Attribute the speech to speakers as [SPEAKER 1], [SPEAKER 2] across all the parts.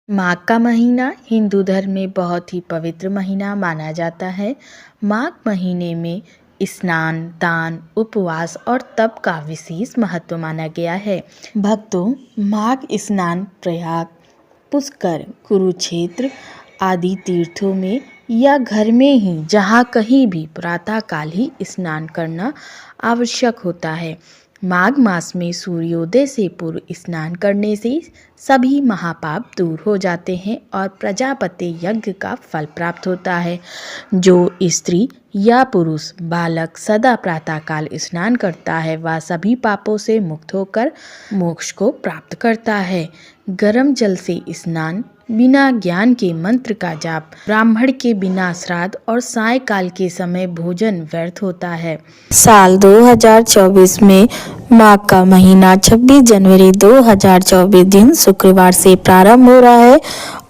[SPEAKER 1] माघ का महीना हिंदू धर्म में बहुत ही पवित्र महीना माना जाता है। माघ महीने में स्नान, दान, उपवास और तप का विशेष महत्व माना गया है। भक्तों, माघ स्नान प्रयाग, पुष्कर, कुरुक्षेत्र आदि तीर्थों में या घर में ही जहाँ कहीं भी प्रातःकाल ही स्नान करना आवश्यक होता है। माघ मास में सूर्योदय से पूर्व स्नान करने से सभी महापाप दूर हो जाते हैं और प्रजापति यज्ञ का फल प्राप्त होता है। जो स्त्री या पुरुष बालक सदा प्रातःकाल स्नान करता है वह सभी पापों से मुक्त होकर मोक्ष को प्राप्त करता है। गर्म जल से स्नान, बिना ज्ञान के मंत्र का जाप, ब्राह्मण के बिना श्राद्ध और सायंकाल के समय भोजन व्यर्थ होता है।
[SPEAKER 2] साल 2024 में माघ का महीना 26 जनवरी 2024 दिन शुक्रवार से प्रारंभ हो रहा है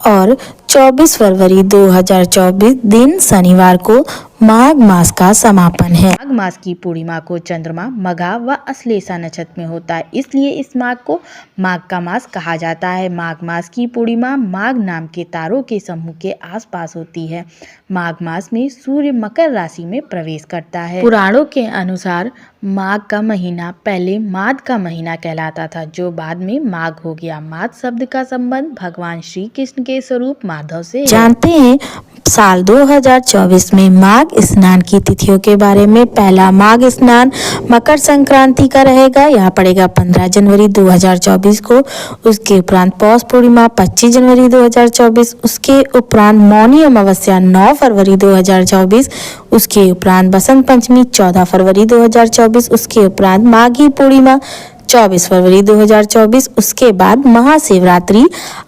[SPEAKER 2] और 24 फरवरी 2024 दिन शनिवार को माघ मास का समापन है।
[SPEAKER 1] माघ मास की पूर्णिमा को चंद्रमा मघा व अश्लेषा नक्षत्र में होता है, इसलिए इस माघ को माघ का मास कहा जाता है। माघ मास की पूर्णिमा माघ नाम के तारों के समूह के आसपास होती है। माघ मास में सूर्य मकर राशि में प्रवेश करता है। पुराणों के अनुसार माघ का महीना पहले माघ का महीना कहलाता था, जो बाद में माघ हो गया। माघ शब्द का संबंध भगवान श्री कृष्ण के स्वरूप माधव से
[SPEAKER 2] जानते हैं। साल 2024 में माघ स्नान की तिथियों के बारे में। पहला माघ स्नान मकर संक्रांति का रहेगा, यहाँ पड़ेगा 15 जनवरी 2024 को। उसके उपरांत पौष पूर्णिमा 25 जनवरी 2024, उसके उपरांत मौनी अमावस्या 9 फरवरी 2024, उसके उपरांत बसंत पंचमी 14 फरवरी 2024, उसके उपरांत माघी पूर्णिमा 24 फरवरी 2024, उसके बाद महाशिवरात्रि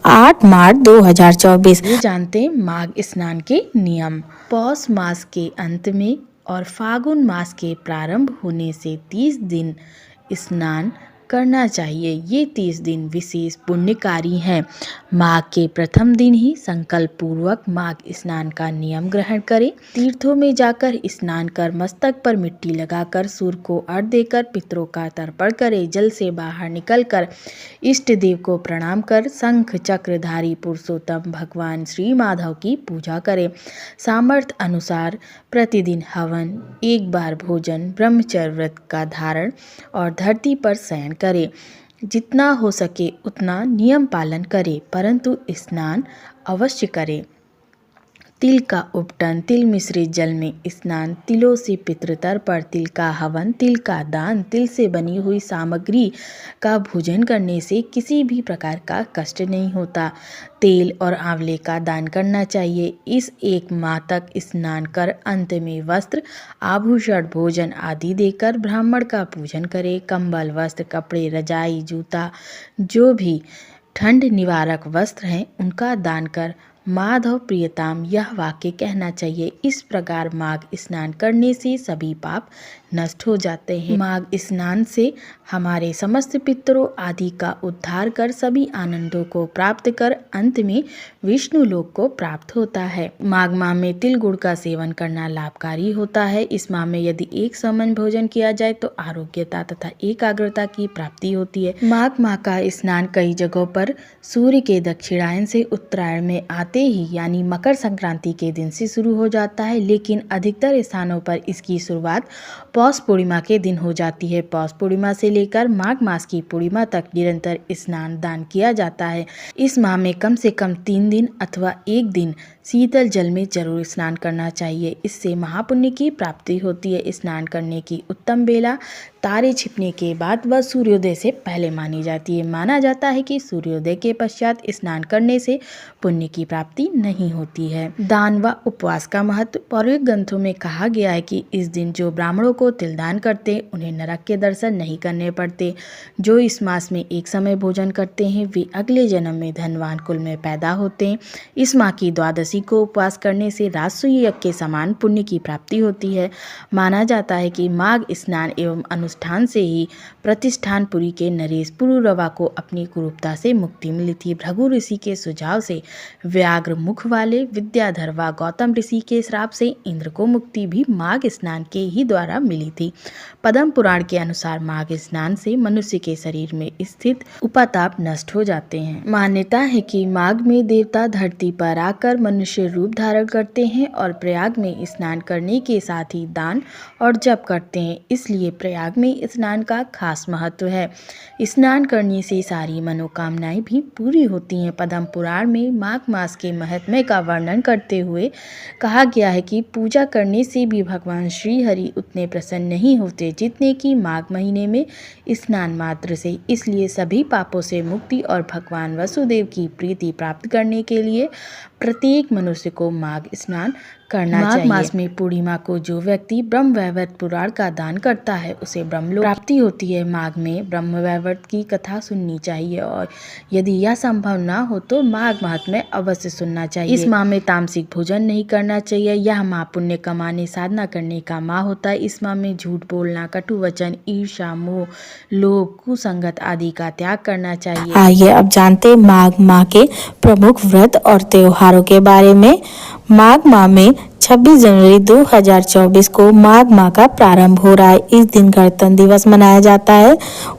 [SPEAKER 2] 8 मार्च 2024।
[SPEAKER 1] ये जानते हैं माघ स्नान के नियम। पौष मास के अंत में और फागुन मास के प्रारंभ होने से 30 दिन स्नान करना चाहिए। ये 30 दिन विशेष पुण्यकारी हैं। माघ के प्रथम दिन ही संकल्प पूर्वक माघ स्नान का नियम ग्रहण करें। तीर्थों में जाकर स्नान कर मस्तक पर मिट्टी लगाकर सूर्य को अर्घ्य देकर पितरों का तर्पण करें। जल से बाहर निकलकर इष्ट देव को प्रणाम कर शंख चक्रधारी पुरुषोत्तम भगवान श्री माधव की पूजा करें। सामर्थ्य अनुसार प्रतिदिन हवन, एक बार भोजन, ब्रह्मचर्य व्रत का धारण और धरती पर शयन करें। जितना हो सके उतना नियम पालन करें, परंतु स्नान अवश्य करें। तिल का उपटन, तिल मिश्रित जल में स्नान, तिलों से पितृतर्पण, तिल का हवन, तिल का दान, तिल से बनी हुई सामग्री का भोजन करने से किसी भी प्रकार का कष्ट नहीं होता। तेल और आंवले का दान करना चाहिए। इस एक माह तक स्नान कर अंत में वस्त्र, आभूषण, भोजन आदि देकर ब्राह्मण का पूजन करें। कंबल, वस्त्र, कपड़े, रजाई, जूता, जो भी ठंड निवारक वस्त्र हैं उनका दान कर माधव प्रियताम यह वाक्य कहना चाहिए। इस प्रकार माघ स्नान करने से सभी पाप नष्ट हो जाते हैं। माघ स्नान से हमारे समस्त पितरों आदि का उद्धार कर सभी आनंदों को प्राप्त कर अंत में विष्णु लोक को प्राप्त होता है। माघ माह में तिल गुड़ का सेवन करना लाभकारी होता है। इस माह में यदि एक समान भोजन किया जाए तो आरोग्यता तथा एकाग्रता की प्राप्ति होती है। माघ माह का स्नान कई जगहों पर सूर्य के दक्षिणायन से उत्तरायण में आते ही यानी मकर संक्रांति के दिन से शुरू हो जाता है, लेकिन अधिकतर स्थानों पर इसकी शुरुआत पौष पूर्णिमा के दिन हो जाती है। पौष पूर्णिमा से लेकर माघ मास की पूर्णिमा तक निरंतर स्नान दान किया जाता है। इस माह में कम से कम 3 दिन अथवा 1 दिन शीतल जल में जरूर स्नान करना चाहिए। इससे महापुण्य की प्राप्ति होती है। स्नान करने की उत्तम बेला तारे छिपने के बाद व सूर्योदय से पहले मानी जाती है। माना जाता है कि सूर्योदय के पश्चात स्नान करने से पुण्य की प्राप्ति नहीं होती है। दान व उपवास का महत्व। पौराणिक ग्रंथों में कहा गया है कि इस दिन जो ब्राह्मणों को तिलदान करते उन्हें नरक के दर्शन नहीं करने पड़ते। जो इस मास में एक समय भोजन करते हैं वे अगले जन्म में धनवान कुल में पैदा होते हैं। इस माह की द्वादशी एकादशी को उपवास करने से राजसूय यज्ञ के समान पुण्य की प्राप्ति होती है। माना जाता है कि माघ स्नान एवं अनुष्ठान से ही प्रतिष्ठानपुरी के नरेश पुरुरवा को अपनी कुरूपता से मुक्ति मिली थी। भृगु ऋषि के सुझाव से व्याघ्र मुख वाले विद्याधर व गौतम ऋषि के श्राप से इंद्र को मुक्ति भी माघ स्नान के ही द्वारा मिली थी। पद्म पुराण के अनुसार माघ स्नान से मनुष्य के शरीर में स्थित उपाताप नष्ट हो जाते हैं। मान्यता है कि माघ में देवता धरती पर आकर मनुष्य रूप धारण करते हैं और प्रयाग में स्नान करने के साथ ही दान और जप करते हैं, इसलिए प्रयाग में स्नान का खास महत्व है। स्नान करने से सारी मनोकामनाएं भी पूरी होती हैं। पद्म पुराण में माघ मास के महत्व का वर्णन करते हुए कहा गया है कि पूजा करने से भी भगवान श्री हरि उतने प्रसन्न नहीं होते जितने कि माघ महीने में स्नान मात्र से। इसलिए सभी पापों से मुक्ति और भगवान वसुदेव की प्रीति प्राप्त करने के लिए प्रत्येक मनुष्य को माघ स्नान करना चाहिए। माघ मास में पूर्णिमा को जो व्यक्ति ब्रह्मवैवर्त पुराण का दान करता है उसे ब्रह्मलोक प्राप्ति होती है। माघ में ब्रह्मवैवर्त की कथा सुननी चाहिए और यदि यह संभव ना हो तो माघ महात्म्य अवश्य सुनना चाहिए। इस माह में तामसिक भोजन नहीं करना चाहिए। यह माह पुण्य कमाने साधना करने का माह होता है। इस माह में झूठ बोलना, कटु वचन, ईर्ष्या, मोह, लोभ, कुसंगत आदि का त्याग करना चाहिए।
[SPEAKER 2] आइए अब जानते हैं माघ माह के प्रमुख व्रत और त्योहारों के बारे में। माघ माह में 26 जनवरी 2024 को माघ माह का प्रारंभ हो रहा है। इस दिन गणतंत्र दिवस मनाया जाता है।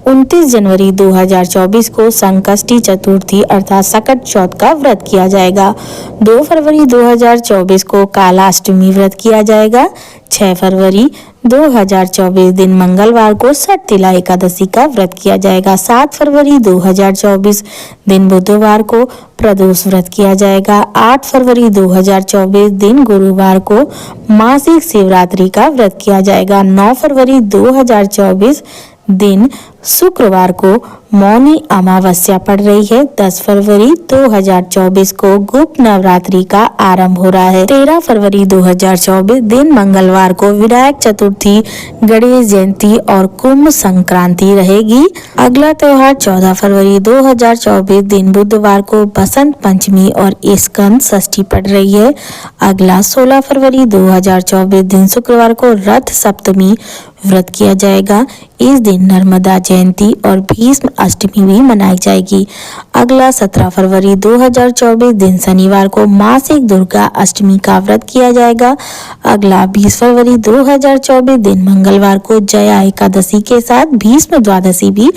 [SPEAKER 2] 29 जनवरी 2024 को संकष्टी चतुर्थी अर्थात सकट चौथ का व्रत किया जाएगा। 2 फरवरी 2024 को कालाष्टमी व्रत किया जाएगा। 6 फरवरी 2024 दिन मंगलवार को सटतिला एकादशी का व्रत किया जाएगा। 7 फरवरी 2024 दिन बुधवार को प्रदोष व्रत किया जाएगा। 8 फरवरी 2024 दिन गुरुवार को मासिक शिवरात्रि का व्रत किया जाएगा। 9 फरवरी 2024 दिन शुक्रवार को मौनी अमावस्या पड़ रही है। 10 फरवरी 2024 को गुप्त नवरात्रि का आरंभ हो रहा है। 13 फरवरी 2024 दिन मंगलवार को विनायक चतुर्थी, गणेश जयंती और कुंभ संक्रांति रहेगी। अगला त्योहार 14 फरवरी 2024 दिन बुधवार को बसंत पंचमी और स्कंद षष्ठी पड़ रही है। अगला 16 फरवरी 2024 दिन शुक्रवार को रथ सप्तमी व्रत किया जाएगा। इस दिन नर्मदा जयंती और भीष्म अष्टमी भी मनाई जाएगी। अगला 17 फरवरी 2024 दिन शनिवार को मासिक दुर्गा अष्टमी का व्रत किया जाएगा। अगला 20 फरवरी 2024 दिन मंगलवार को जया एकादशी के साथ भीष्म द्वादशी भी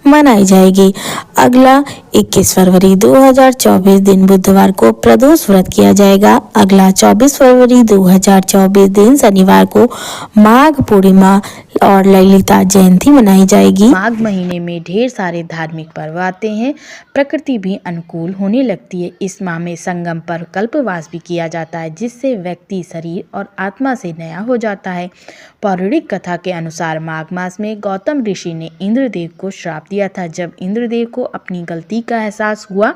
[SPEAKER 2] मनाई जाएगी। अगला 21 फरवरी 2024 दिन बुधवार को प्रदोष व्रत किया जाएगा। अगला 24 फरवरी 2024 दिन शनिवार को माघ पूर्णिमा और ललिता जयंती मनाई जाएगी।
[SPEAKER 1] माघ महीने में ढेर सारे धार्मिक पर्व आते हैं। प्रकृति भी अनुकूल होने लगती है। इस माह में संगम पर कल्पवास भी किया जाता है जिससे व्यक्ति शरीर और आत्मा से नया हो जाता है। पौराणिक कथा के अनुसार माघ मास में गौतम ऋषि ने इंद्रदेव को श्राप दिया था। जब इंद्रदेव को अपनी गलती का एहसास हुआ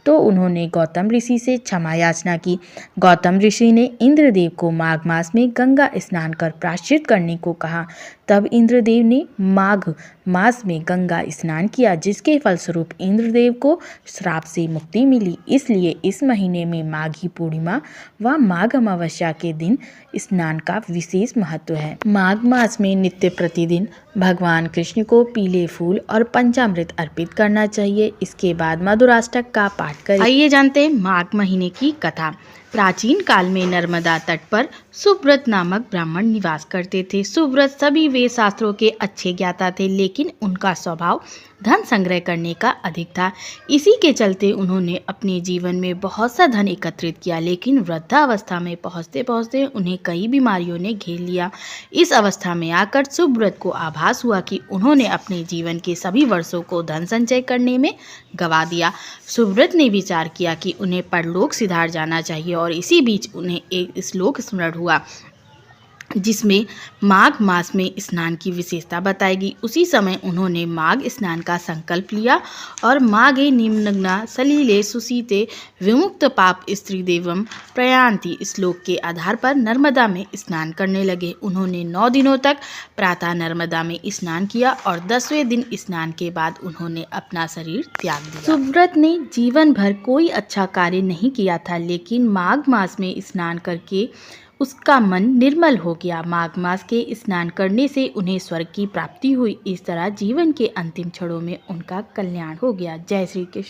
[SPEAKER 1] तो उन्होंने गौतम ऋषि से क्षमा याचना की। गौतम ऋषि ने इंद्रदेव को माघ मास में गंगा स्नान कर प्रायश्चित करने को कहा। तब इंद्रदेव ने माघ मास में गंगा स्नान किया जिसके फलस्वरूप इंद्रदेव को श्राप से मुक्ति मिली। इसलिए इस महीने में माघी पूर्णिमा व माघ अमावस्या के दिन स्नान का विशेष महत्व है। माघ मास में नित्य प्रतिदिन भगवान कृष्ण को पीले फूल और पंचामृत अर्पित करना चाहिए। इसके बाद मधुराष्टक का पाठ करें। आइए जानते हैं माघ महीने की कथा। प्राचीन काल में नर्मदा तट पर सुव्रत नामक ब्राह्मण निवास करते थे। सुव्रत सभी वेद शास्त्रों के अच्छे ज्ञाता थे, लेकिन उनका स्वभाव धन संग्रह करने का अधिक था। इसी के चलते उन्होंने अपने जीवन में बहुत सा धन एकत्रित किया, लेकिन वृद्धावस्था में पहुँचते पहुँचते उन्हें कई बीमारियों ने घेर लिया। इस अवस्था में आकर सुव्रत को आभास हुआ कि उन्होंने अपने जीवन के सभी वर्षों को धन संचय करने में गवा दिया। सुव्रत ने विचार किया कि उन्हें परलोक सिधार जाना चाहिए और इसी बीच उन्हें एक श्लोक स्मरण हुआ। जिसमें माघ मास में स्नान की विशेषता बताएगी। उसी समय उन्होंने माघ स्नान का संकल्प लिया और माघे निमग्ना सलिले सुशीते विमुक्त पाप स्त्री देवम प्रयान्ति श्लोक के आधार पर नर्मदा में स्नान करने लगे। उन्होंने 9 दिनों तक प्रातः नर्मदा में स्नान किया और 10वें दिन स्नान के बाद उन्होंने अपना शरीर त्याग दिया। सुव्रत ने जीवन भर कोई अच्छा कार्य नहीं किया था, लेकिन माघ मास में स्नान करके उसका मन निर्मल हो गया। माघ मास के स्नान करने से उन्हें स्वर्ग की प्राप्ति हुई। इस तरह जीवन के अंतिम क्षणों में उनका कल्याण हो गया। जय श्री कृष्ण।